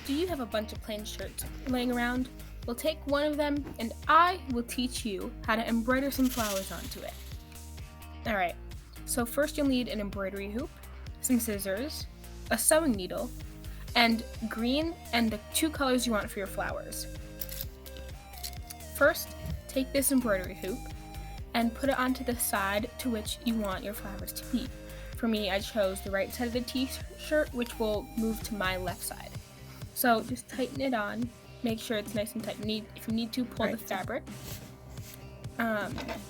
Do you have a bunch of plain shirts laying around? We'll take one of them and I will teach you how to embroider some flowers onto it. Alright, so first you'll need an embroidery hoop, some scissors, a sewing needle, and green and the 2 colors you want for your flowers. First, take this embroidery hoop and put it onto the side to which you want your flowers to be. For me, I chose the right side of the t-shirt, which will move to my left side. So just tighten it on, make sure it's nice and tight. If you need to, pull the fabric.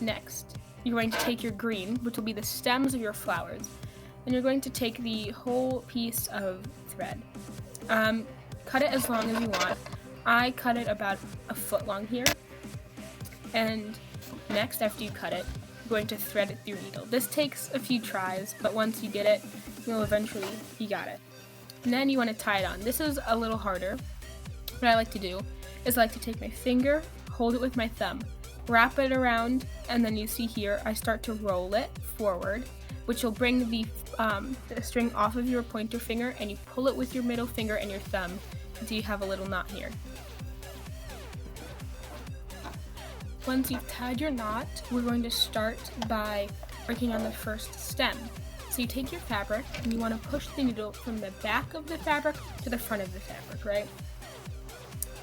Next, you're going to take your green, which will be the stems of your flowers, and you're going to take the whole piece of thread. Cut it as long as you want. I cut it about a foot long here. And next, after you cut it, you're going to thread it through your needle. This takes a few tries, but once you get it, you'll eventually, you got it. And then you want to tie it on. This is a little harder. What I like to do is I like to take my finger, hold it with my thumb, wrap it around, and then you see here, I start to roll it forward, which will bring the string off of your pointer finger, and you pull it with your middle finger and your thumb until you have a little knot here. Once you've tied your knot, we're going to start by working on the first stem. So you take your fabric and you want to push the needle from the back of the fabric to the front of the fabric, right?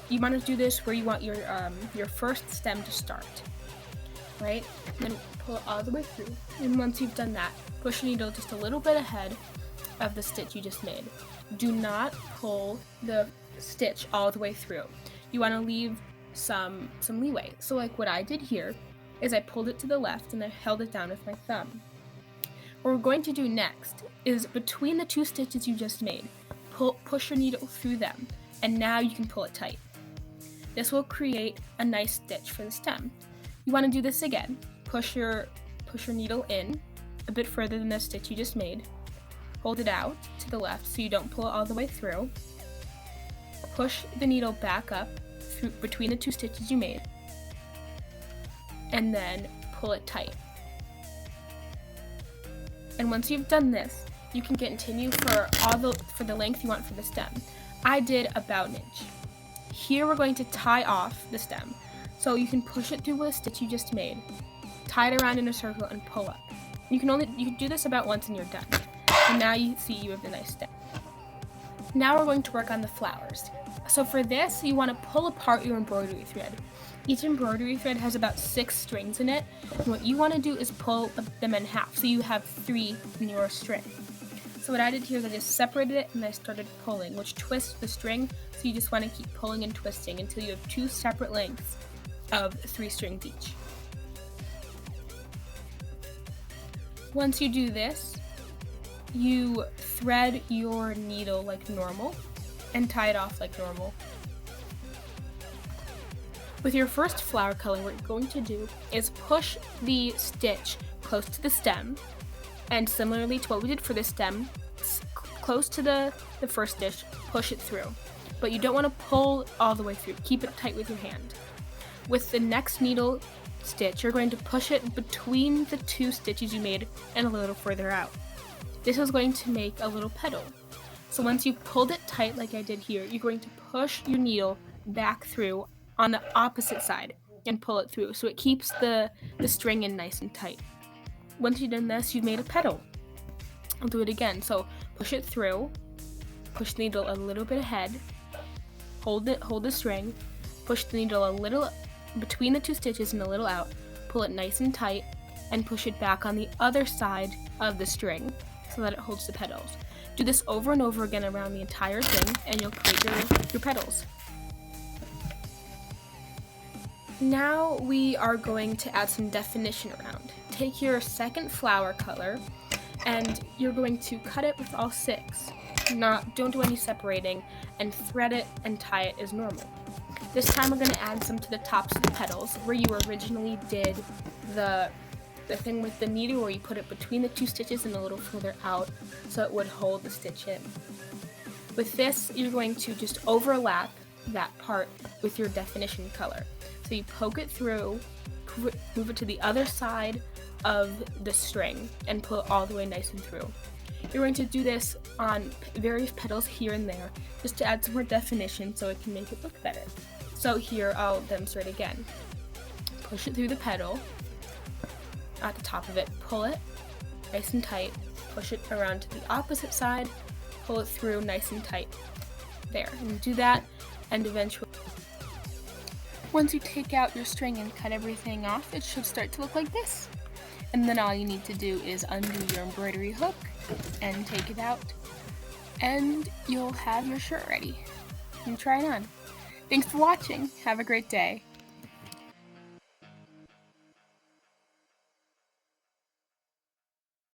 You want to do this where you want your first stem to start, right? And then pull it all the way through. And once you've done that, push the needle just a little bit ahead of the stitch you just made. Do not pull the stitch all the way through. You want to leave some leeway. So like what I did here is I pulled it to the left and I held it down with my thumb. What we're going to do next is between the 2 stitches you just made, push your needle through them, and now you can pull it tight. This will create a nice stitch for the stem. You want to do this again. Push your needle in a bit further than the stitch you just made. Hold it out to the left so you don't pull it all the way through. Push the needle back up through between the 2 stitches you made, and then pull it tight. And once you've done this, you can continue for the length you want for the stem. I did about an inch. Here we're going to tie off the stem. So you can push it through with a stitch you just made, tie it around in a circle and pull up. You can do this about once and you're done. And now you see you have the nice stem. Now we're going to work on the flowers. So for this, you want to pull apart your embroidery thread. Each embroidery thread has about 6 strings in it, and what you want to do is pull them in half, so you have 3 in your string. So what I did here is I just separated it and I started pulling, which twists the string, so you just want to keep pulling and twisting until you have 2 separate lengths of 3 strings each. Once you do this, you thread your needle like normal and tie it off like normal. With your first flower color, what you're going to do is push the stitch close to the stem, and similarly to what we did for the stem, close to the first stitch, push it through. But you don't want to pull all the way through, keep it tight with your hand. With the next needle stitch, you're going to push it between the 2 stitches you made and a little further out. This is going to make a little petal. So once you've pulled it tight like I did here, you're going to push your needle back through on the opposite side and pull it through so it keeps the string in nice and tight. Once you've done this, you've made a petal. I'll do it again. So push it through, push the needle a little bit ahead, hold the string, push the needle a little between the 2 stitches and a little out, pull it nice and tight, and push it back on the other side of the string so that it holds the petals. Do this over and over again around the entire thing and you'll create your petals. Now we are going to add some definition around. Take your second flower color and you're going to cut it with all 6. Don't do any separating, and thread it and tie it as normal. This time we're going to add some to the tops of the petals where you originally did the thing with the needle where you put it between the 2 stitches and a little further out so it would hold the stitch in. With this, you're going to just overlap that part with your definition color. So you poke it through, move it to the other side of the string, and pull it all the way nice and through. You're going to do this on various petals here and there, just to add some more definition so it can make it look better. So here, I'll demonstrate again. Push it through the petal, at the top of it, pull it nice and tight, push it around to the opposite side, pull it through nice and tight. There, and do that, and eventually, once you take out your string and cut everything off, it should start to look like this. And then all you need to do is undo your embroidery hook and take it out, and you'll have your shirt ready. And try it on. Thanks for watching. Have a great day.